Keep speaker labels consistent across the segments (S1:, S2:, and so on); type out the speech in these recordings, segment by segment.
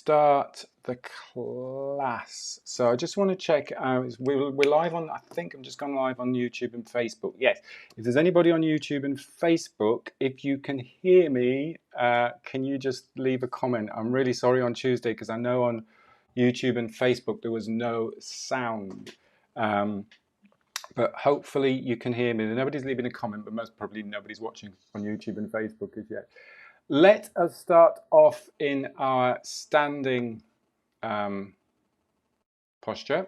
S1: start the class. So I just want to check out, we're live on, I think I'm just gone live on YouTube and Facebook. Yes, if there's anybody on YouTube and Facebook, if you can hear me, can you just leave a comment? I'm really sorry on Tuesday because I know on YouTube and Facebook there was no sound. But hopefully you can hear me. Nobody's leaving a comment, but most probably nobody's watching on YouTube and Facebook as yet. Let us start off in our standing posture.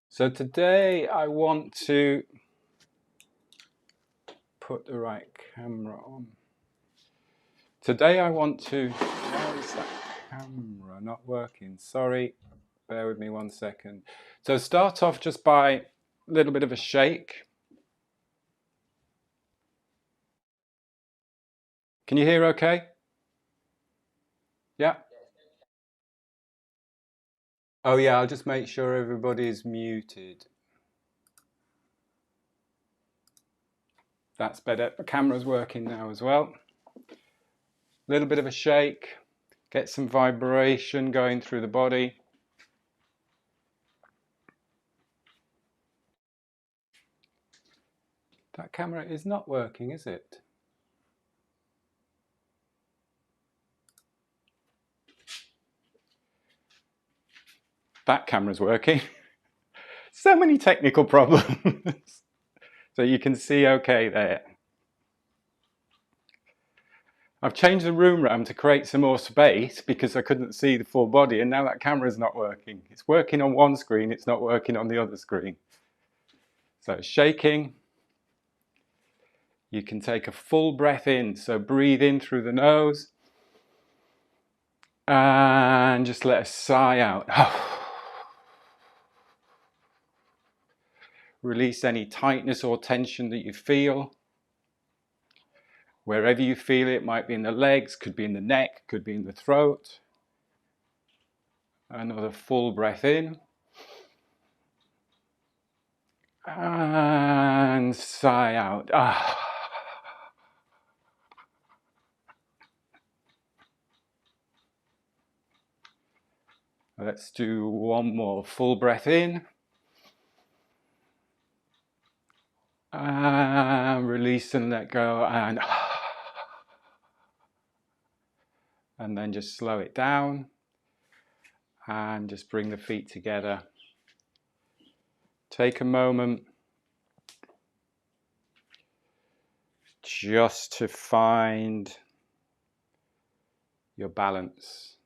S1: So today I want to put the right camera on. Today I want to, why is that camera not working? Sorry, bear with me 1 second. So start off just by a little bit of a shake. Can you hear okay? Yeah? Oh yeah, I'll just make sure everybody's muted. That's better. The camera's working now as well. A little bit of a shake. Get some vibration going through the body. That camera is not working, is it? That camera's working. So many technical problems. So you can see okay there. I've changed the room around to create some more space because I couldn't see the full body, and now that camera's not working. It's working on one screen, it's not working on the other screen. So shaking. You can take a full breath in, so breathe in through the nose and just let a sigh out. Release any tightness or tension that you feel. Wherever you feel it, might be in the legs, could be in the neck, could be in the throat. Another full breath in. And sigh out. Let's do one more full breath in. And release and let go. And then just slow it down. And just bring the feet together. Take a moment just to find your balance.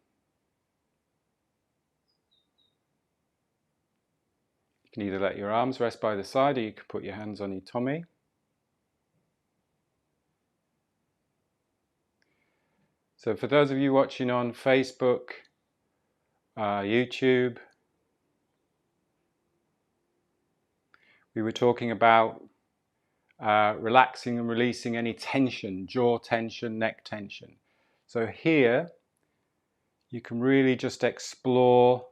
S1: You can either let your arms rest by the side or you can put your hands on your tummy. So for those of you watching on Facebook, YouTube, we were talking about relaxing and releasing any tension, jaw tension, neck tension. So here you can really just explore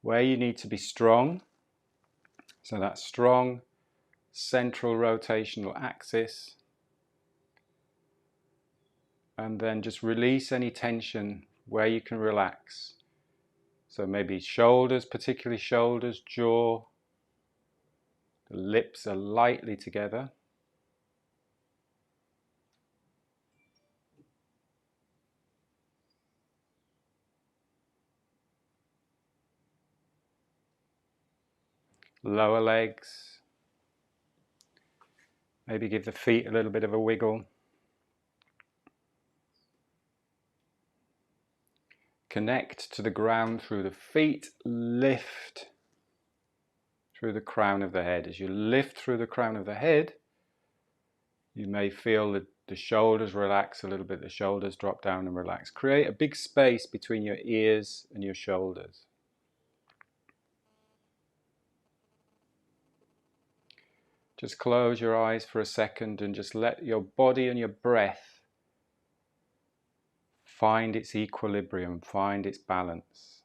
S1: where you need to be strong. So that's strong central rotational axis. And then just release any tension where you can relax. So maybe shoulders, particularly shoulders, jaw. The lips are lightly together. Lower legs. Maybe give the feet a little bit of a wiggle. Connect to the ground through the feet. Lift through the crown of the head. As you lift through the crown of the head, you may feel that the shoulders relax a little bit. The shoulders drop down and relax. Create a big space between your ears and your shoulders. Just close your eyes for a second and just let your body and your breath find its equilibrium, find its balance.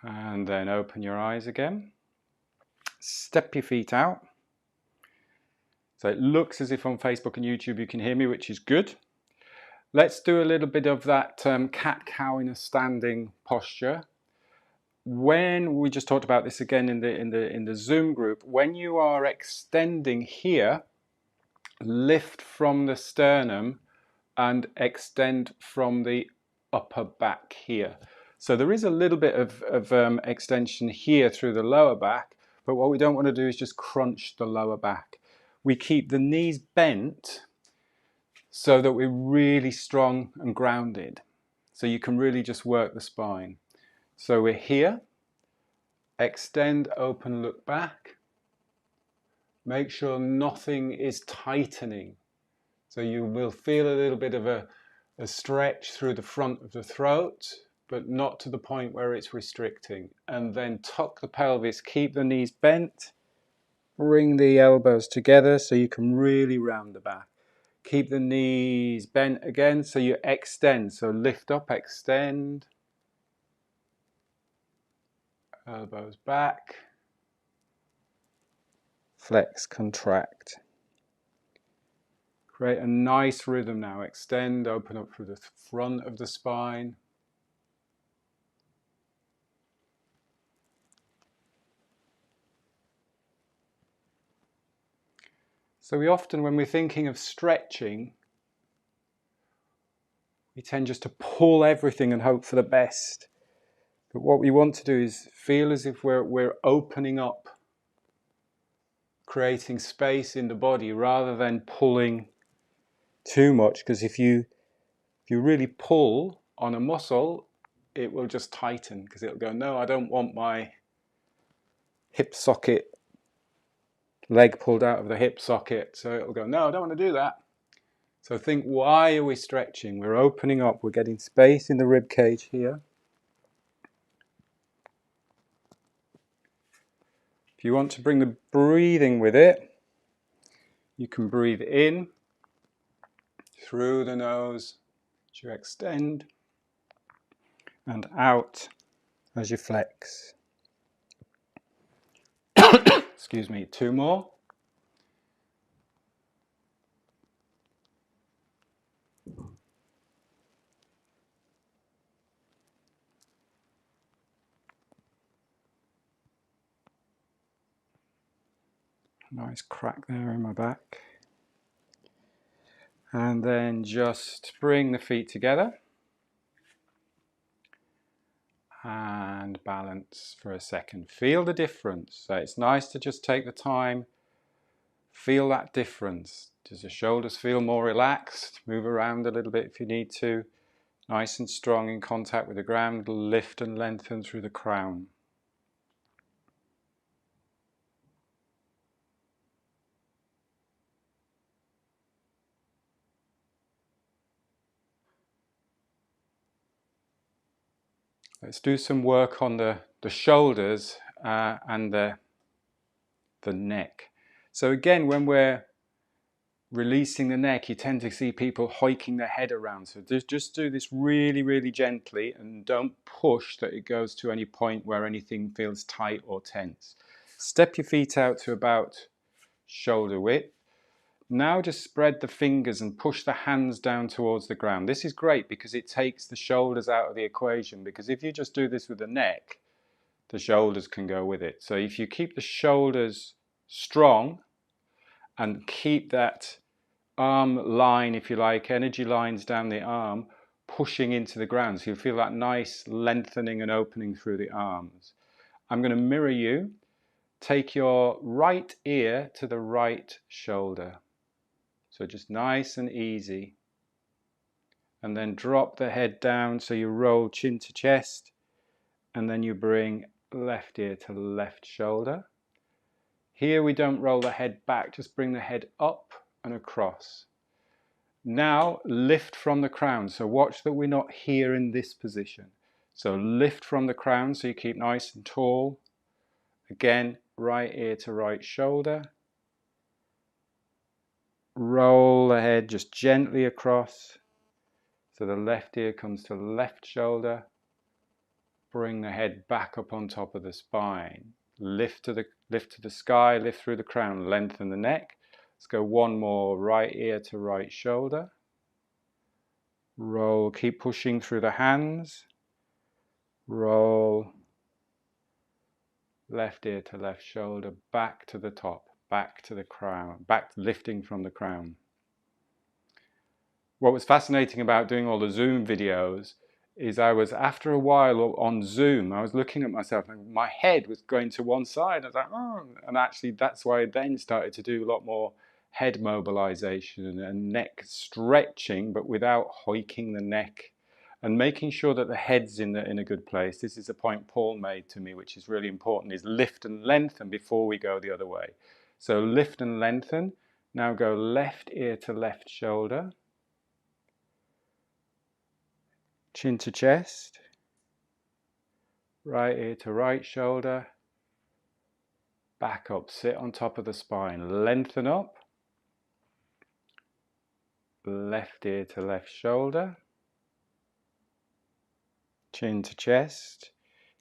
S1: And then open your eyes again. Step your feet out. So it looks as if on Facebook and YouTube you can hear me, which is good. Let's do a little bit of that cat-cow in a standing posture. When we just talked about this again in the Zoom group, when you are extending here, lift from the sternum and extend from the upper back here. So there is a little bit of extension here through the lower back, but what we don't want to do is just crunch the lower back. We keep the knees bent so that we're really strong and grounded. So you can really just work the spine. So we're here, extend, open, look back. Make sure nothing is tightening. So you will feel a little bit of a stretch through the front of the throat, but not to the point where it's restricting. And then tuck the pelvis, keep the knees bent, bring the elbows together so you can really round the back. Keep the knees bent again so you extend. So lift up, extend, elbows back, flex, contract. Create a nice rhythm now. Extend, open up through the front of the spine. So we often, when we're thinking of stretching, we tend just to pull everything and hope for the best. But what we want to do is feel as if we're opening up, creating space in the body rather than pulling too much. Because if you really pull on a muscle, it will just tighten because it'll go, no, I don't want my hip socket, leg pulled out of the hip socket. So it'll go, no, I don't want to do that. So think, why are we stretching? We're opening up, we're getting space in the rib cage here. If you want to bring the breathing with it, you can breathe in through the nose as you extend and out as you flex. Excuse me, 2 more. Nice crack there in my back. And then just bring the feet together and balance for a second. Feel the difference. So it's nice to just take the time, feel that difference. Does the shoulders feel more relaxed? Move around a little bit if you need to. Nice and strong in contact with the ground. Lift and lengthen through the crown. Let's do some work on the shoulders and the neck. So again, when we're releasing the neck, you tend to see people hiking their head around. So just do this really, really gently and don't push that it goes to any point where anything feels tight or tense. Step your feet out to about shoulder width. Now just spread the fingers and push the hands down towards the ground. This is great because it takes the shoulders out of the equation, because if you just do this with the neck, the shoulders can go with it. So if you keep the shoulders strong and keep that arm line, if you like, energy lines down the arm, pushing into the ground, so you feel that nice lengthening and opening through the arms. I'm going to mirror you. Take your right ear to the right shoulder. So just nice and easy. And then drop the head down so you roll chin to chest. And then you bring left ear to left shoulder. Here we don't roll the head back, just bring the head up and across. Now lift from the crown. So watch that we're not here in this position. So lift from the crown so you keep nice and tall. Again, right ear to right shoulder. Roll the head just gently across. So the left ear comes to left shoulder. Bring the head back up on top of the spine. Lift to the sky, lift through the crown, lengthen the neck. Let's go one more, right ear to right shoulder. Roll, keep pushing through the hands. Roll. Left ear to left shoulder, back to the top, back to the crown, back lifting from the crown. What was fascinating about doing all the Zoom videos is after a while on Zoom, I was looking at myself and my head was going to one side. I was like, oh, and actually that's why I then started to do a lot more head mobilization and neck stretching, but without hoiking the neck and making sure that the head's in a good place. This is a point Paul made to me, which is really important, is lift and lengthen before we go the other way. So lift and lengthen. Now go left ear to left shoulder. Chin to chest. Right ear to right shoulder. Back up, sit on top of the spine, lengthen up. Left ear to left shoulder. Chin to chest.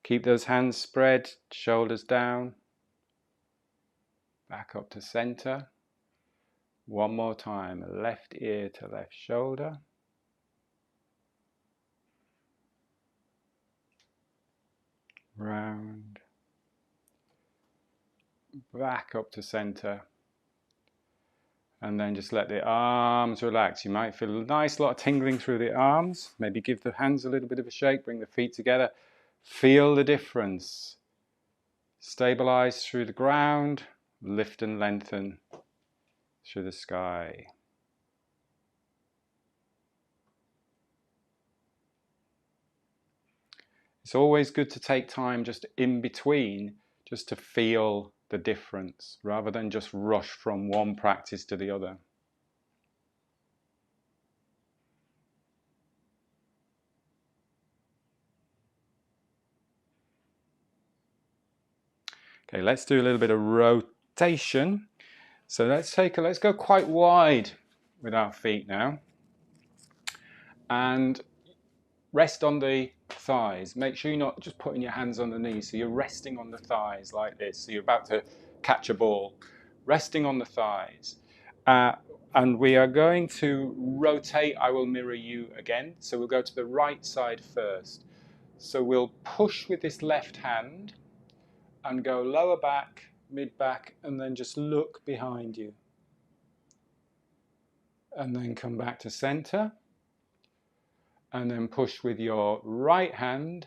S1: Keep those hands spread, shoulders down. Back up to center. One more time, left ear to left shoulder. Round. Back up to center. And then just let the arms relax. You might feel a nice lot of tingling through the arms. Maybe give the hands a little bit of a shake, bring the feet together. Feel the difference. Stabilize through the ground, lift and lengthen through the sky. It's always good to take time just in between, just to feel the difference, rather than just rush from one practice to the other. Okay, let's do a little bit of rotation. So let's go quite wide with our feet now. And rest on the thighs. Make sure you're not just putting your hands on the knees. So you're resting on the thighs like this. So you're about to catch a ball. Resting on the thighs. And we are going to rotate. I will mirror you again. So we'll go to the right side first. So we'll push with this left hand and go lower back, mid back, and then just look behind you. And then come back to center. And then push with your right hand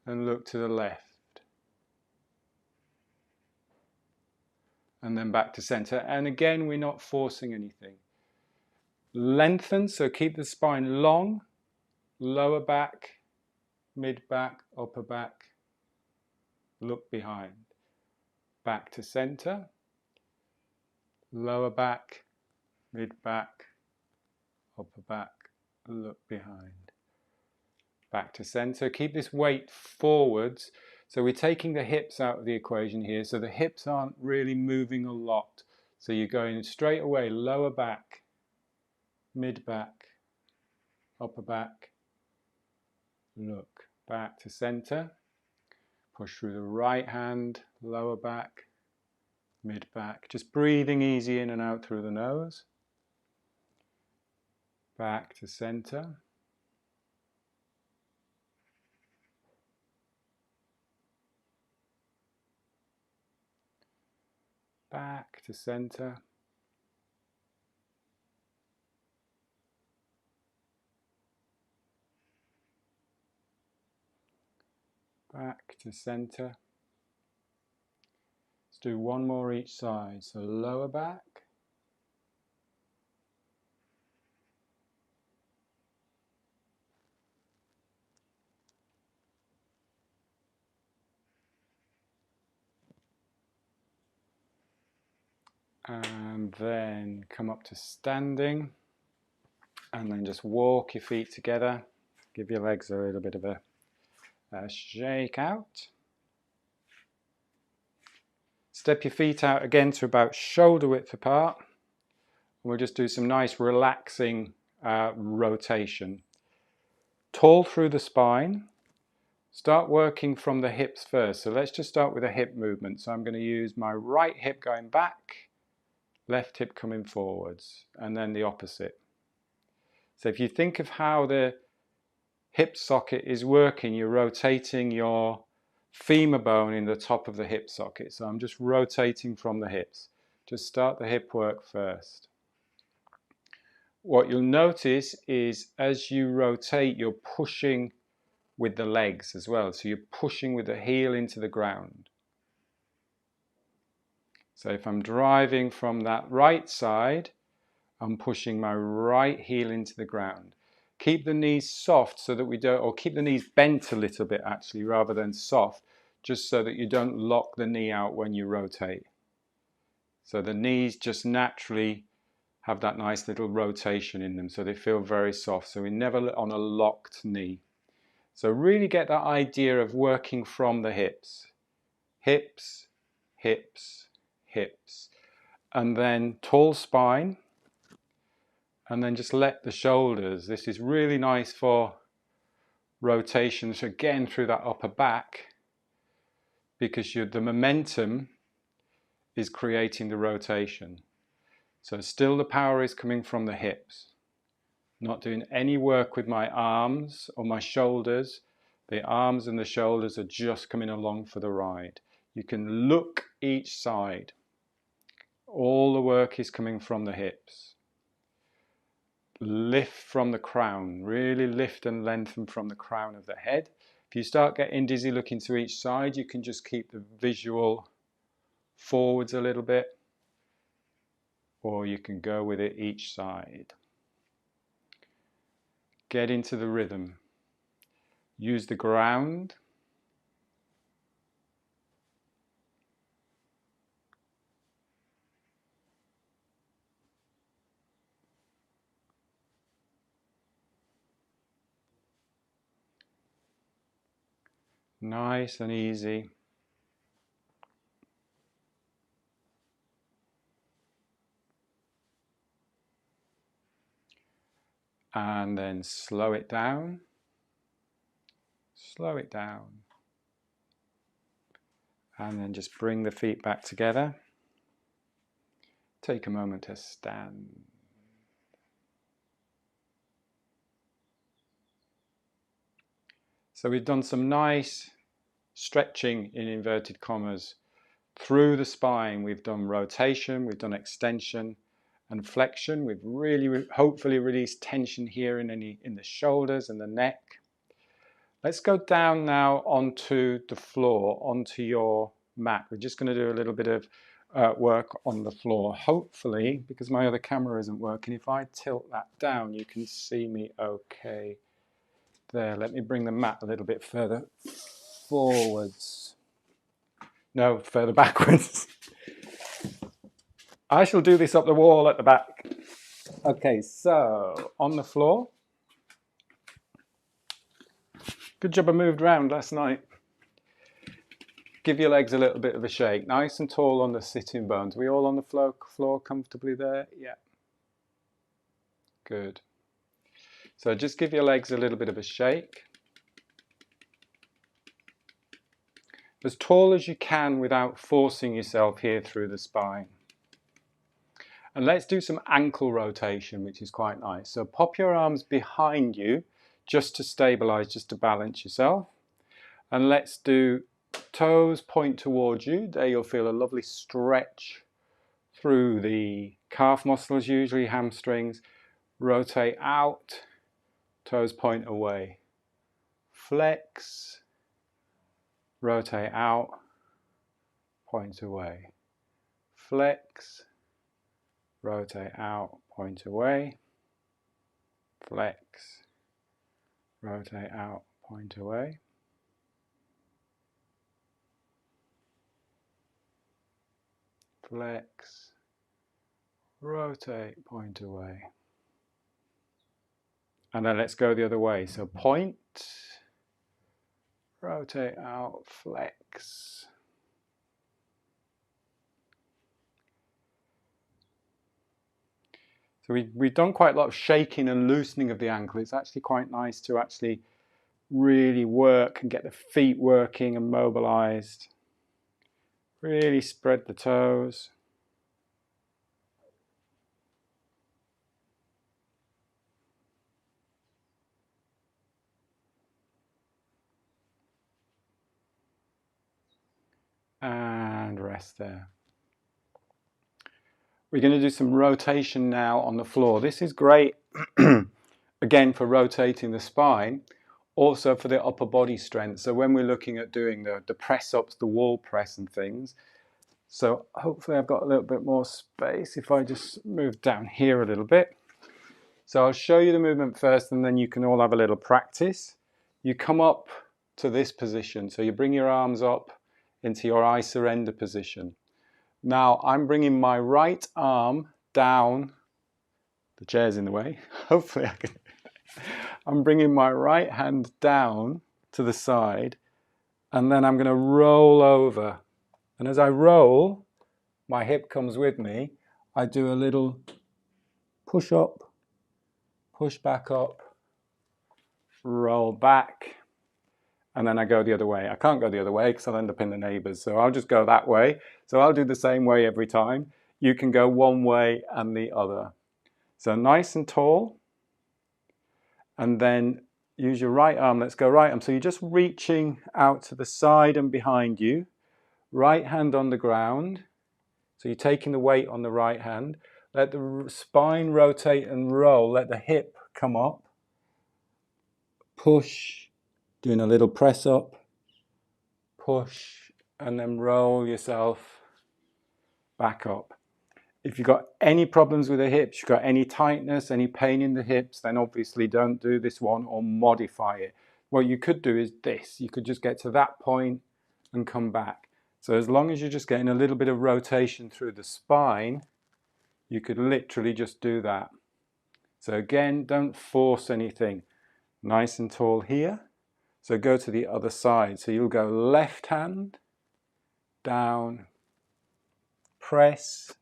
S1: and look to the left. And then back to center. And again, we're not forcing anything. Lengthen, so keep the spine long, lower back, mid back, upper back, look behind. Back to center, lower back, mid back, upper back, look behind. Back to center. Keep this weight forwards. So we're taking the hips out of the equation here. So the hips aren't really moving a lot. So you're going straight away, lower back, mid back, upper back, look. Back to center. Push through the right hand, lower back, mid back. Just breathing easy in and out through the nose. Back to center. Back to center. Back to center. Let's do one more each side. So lower back. And then come up to standing. And then just walk your feet together. Give your legs a little bit of a shake out. Step your feet out again to about shoulder width apart. We'll just do some nice relaxing rotation. Tall through the spine. Start working from the hips first. So let's just start with a hip movement. So I'm going to use my right hip going back, left hip coming forwards, and then the opposite. So if you think of how the hip socket is working, you're rotating your femur bone in the top of the hip socket. So I'm just rotating from the hips. Just start the hip work first. What you'll notice is as you rotate, you're pushing with the legs as well. So you're pushing with the heel into the ground. So if I'm driving from that right side, I'm pushing my right heel into the ground. Keep the knees soft so that we don't, or keep the knees bent a little bit actually rather than soft, just so that you don't lock the knee out when you rotate. So the knees just naturally have that nice little rotation in them, so they feel very soft. So we're never on a locked knee. So really get that idea of working from the hips. Hips, hips, hips. And then tall spine. And then just let the shoulders. This is really nice for rotations again through that upper back, because the momentum is creating the rotation. So still the power is coming from the hips. Not doing any work with my arms or my shoulders. The arms and the shoulders are just coming along for the ride. You can look each side. All the work is coming from the hips. Lift from the crown. Really lift and lengthen from the crown of the head. If you start getting dizzy looking to each side, you can just keep the visual forwards a little bit, or you can go with it each side. Get into the rhythm. Use the ground. Nice and easy. And then slow it down. Slow it down. And then just bring the feet back together. Take a moment to stand. So we've done some nice stretching in inverted commas through the spine. We've done rotation, we've done extension and flexion. We've really hopefully released tension here in the shoulders and the neck. Let's go down now onto the floor, onto your mat. We're just going to do a little bit of work on the floor. Hopefully, because my other camera isn't working, if I tilt that down, you can see me okay. There, let me bring the mat a little bit further forwards. No, further backwards. I shall do this up the wall at the back. Okay, so on the floor. Good job I moved around last night. Give your legs a little bit of a shake. Nice and tall on the sitting bones. We all on the floor comfortably there? Yeah. Good. So just give your legs a little bit of a shake. As tall as you can without forcing yourself here through the spine. And let's do some ankle rotation, which is quite nice. So pop your arms behind you just to stabilize, just to balance yourself. And let's do toes point towards you. There you'll feel a lovely stretch through the calf muscles, usually hamstrings. Rotate out, toes point away. Flex, rotate out, point away. Flex, rotate out, point away. Flex, rotate out, point away. Flex, rotate, point away. And then let's go the other way. So point, rotate out, flex. So we've done quite a lot of shaking and loosening of the ankle. It's actually quite nice to actually really work and get the feet working and mobilized. Really spread the toes. And rest there. We're going to do some rotation now on the floor. This is great, again, for rotating the spine, also for the upper body strength. So when we're looking at doing the press-ups, the wall press and things. So hopefully I've got a little bit more space if I just move down here a little bit. So I'll show you the movement first and then you can all have a little practice. You come up to this position. So you bring your arms up into your I surrender position. Now I'm bringing my right arm down. The chair's in the way. Hopefully I can. I'm bringing my right hand down to the side and then I'm going to roll over. And as I roll, my hip comes with me. I do a little push up, push back up, roll back, and then I go the other way. I can't go the other way because I'll end up in the neighbors. So I'll just go that way. So I'll do the same way every time. You can go one way and the other. So nice and tall. And then use your right arm. Let's go right arm. So you're just reaching out to the side and behind you. Right hand on the ground. So you're taking the weight on the right hand. Let the spine rotate and roll. Let the hip come up. Push. Doing a little press up. Push. And then roll yourself back up. If you've got any problems with the hips, you've got any tightness, any pain in the hips, then obviously don't do this one or modify it. What you could do is this. You could just get to that point and come back. So as long as you're just getting a little bit of rotation through the spine, you could literally just do that. So again, don't force anything. Nice and tall here. So go to the other side. So you'll go left hand, down, press.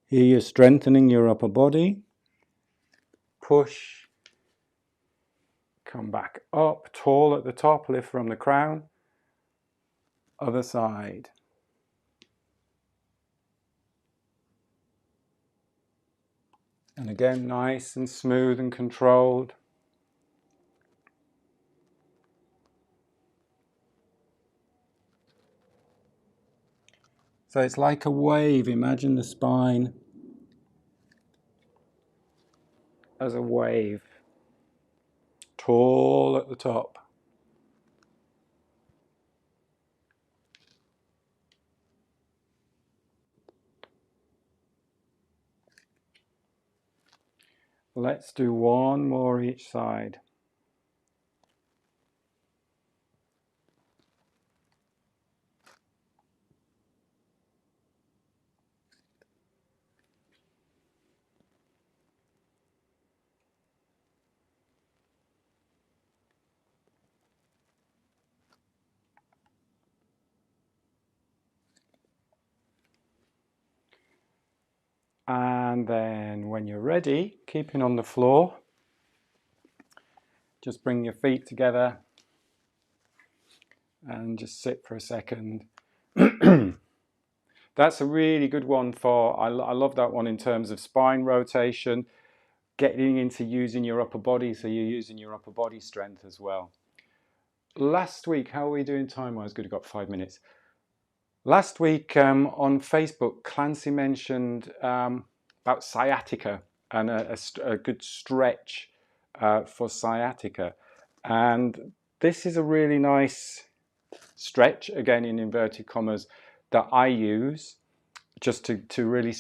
S1: Here you're strengthening your upper body. Push. Come back up, tall at the top, lift from the crown. Other side. And again, nice and smooth and controlled. So it's like a wave. Imagine the spine as a wave. Tall at the top. Let's do one more each side. And then when you're ready, keeping on the floor, just bring your feet together and just sit for a second. That's a really good one for, I love that one in terms of spine rotation, getting into using your upper body, so you're using your upper body strength as well. Last week, how are we doing time-wise? Good, we've got 5 minutes. Last week on Facebook, Clancy mentioned about sciatica and a good stretch for sciatica. And this is a really nice stretch, again in inverted commas, that I use just to really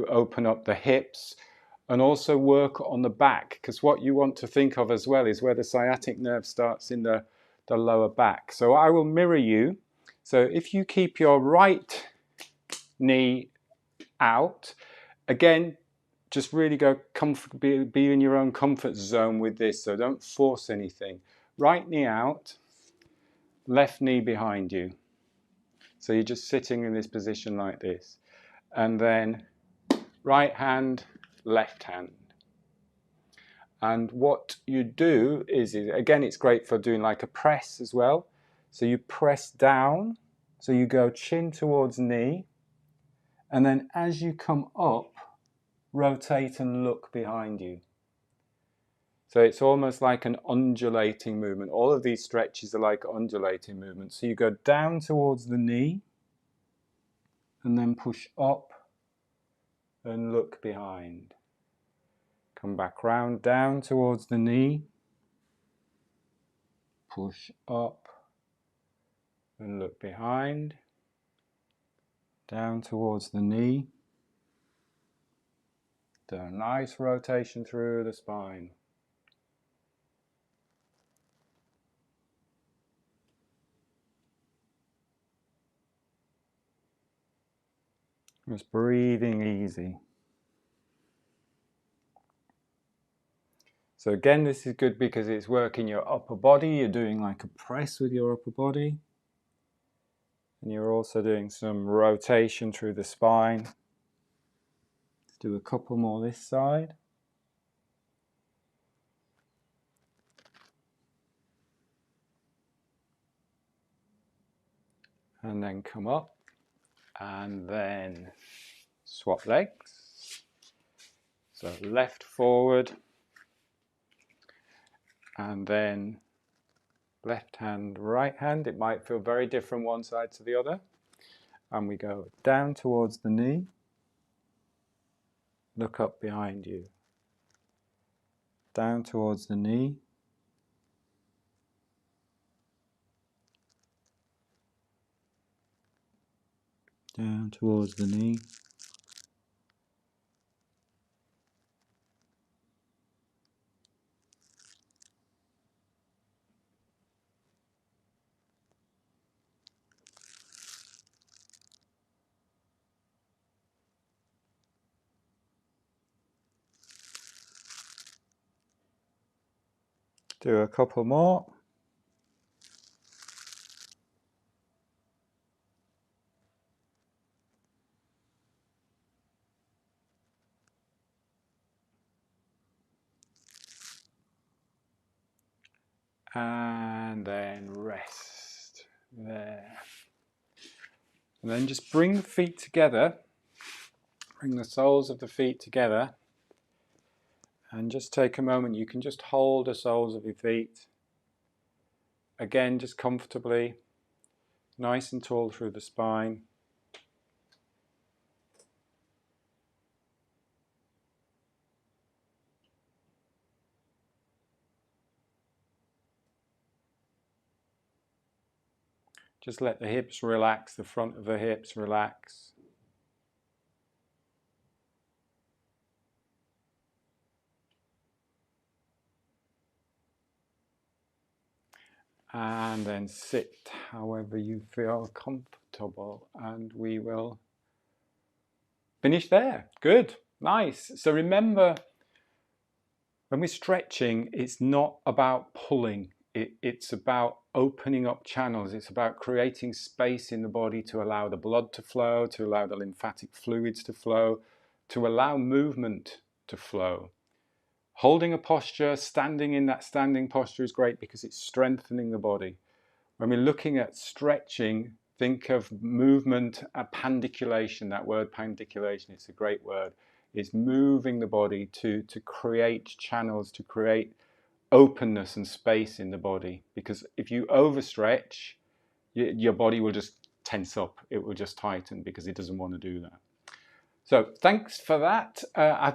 S1: open up the hips and also work on the back, because what you want to think of as well is where the sciatic nerve starts in the lower back. So I will mirror you. So if you keep your right knee out, again, just really go be in your own comfort zone with this. So don't force anything. Right knee out, left knee behind you. So you're just sitting in this position like this. And then right hand, left hand. And what you do is, again, it's great for doing like a press as well. So you press down, so you go chin towards knee, and then as you come up, rotate and look behind you. So it's almost like an undulating movement. All of these stretches are like undulating movements. So you go down towards the knee, and then push up and look behind. Come back round, down towards the knee, push up and look behind, down towards the knee. Do a nice rotation through the spine. Just breathing easy. So again, this is good because it's working your upper body. You're doing like a press with your upper body. And you're also doing some rotation through the spine. Let's do a couple more this side. And then come up. And then swap legs. So left forward. And then left hand, right hand. It might feel very different one side to the other. And we go down towards the knee. Look up behind you. Down towards the knee. Down towards the knee. Do a couple more. And then rest there. And then just bring the feet together. Bring the soles of the feet together. And just take a moment. You can just hold the soles of your feet. Again, just comfortably. Nice and tall through the spine. Just let the hips relax, the front of the hips relax. And then sit however you feel comfortable, and we will finish there. Good, nice. So remember, when we're stretching, it's not about pulling. It's about opening up channels. It's about creating space in the body to allow the blood to flow, to allow the lymphatic fluids to flow, to allow movement to flow. Holding a posture, standing in that standing posture is great because it's strengthening the body. When we're looking at stretching, think of movement, pandiculation. That word pandiculation, it's a great word. It's moving the body to create channels, to create openness and space in the body. Because if you overstretch, your body will just tense up. It will just tighten because it doesn't want to do that. So thanks for that.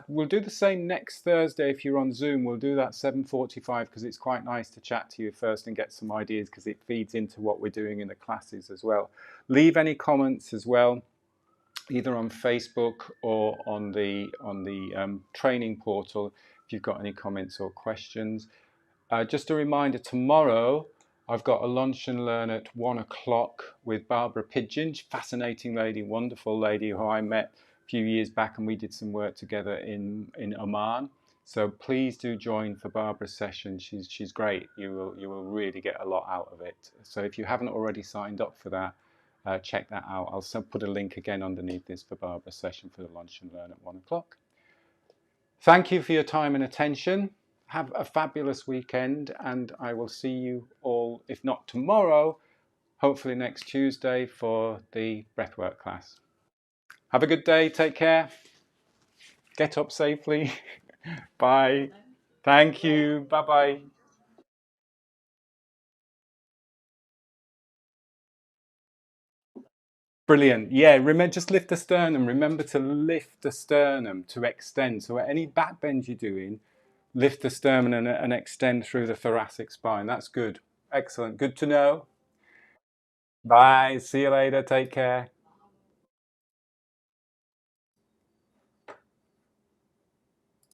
S1: We'll do the same next Thursday if you're on Zoom. We'll do that 7:45 because it's quite nice to chat to you first and get some ideas because it feeds into what we're doing in the classes as well. Leave any comments as well, either on Facebook or on the training portal if you've got any comments or questions. Just a reminder, tomorrow I've got a lunch and learn at 1 o'clock with Barbara Pidgeon, fascinating lady, wonderful lady who I met a few years back and we did some work together in Oman. So please do join for Barbara's session. She's great. You will really get a lot out of it. So if you haven't already signed up for that, check that out. I'll put a link again underneath this for Barbara's session for the lunch and learn at 1 o'clock. Thank you for your time and attention. have a fabulous weekend, and I will see you all, if not tomorrow, hopefully next Tuesday for the breathwork class. Have a good day. Take care. Get up safely. Bye. Thank you. Bye-bye. Brilliant. Yeah, remember, just lift the sternum. Remember to lift the sternum to extend. So at any back bend you're doing, lift the sternum and extend through the thoracic spine. That's good. Excellent. Good to know. Bye. See you later. Take care.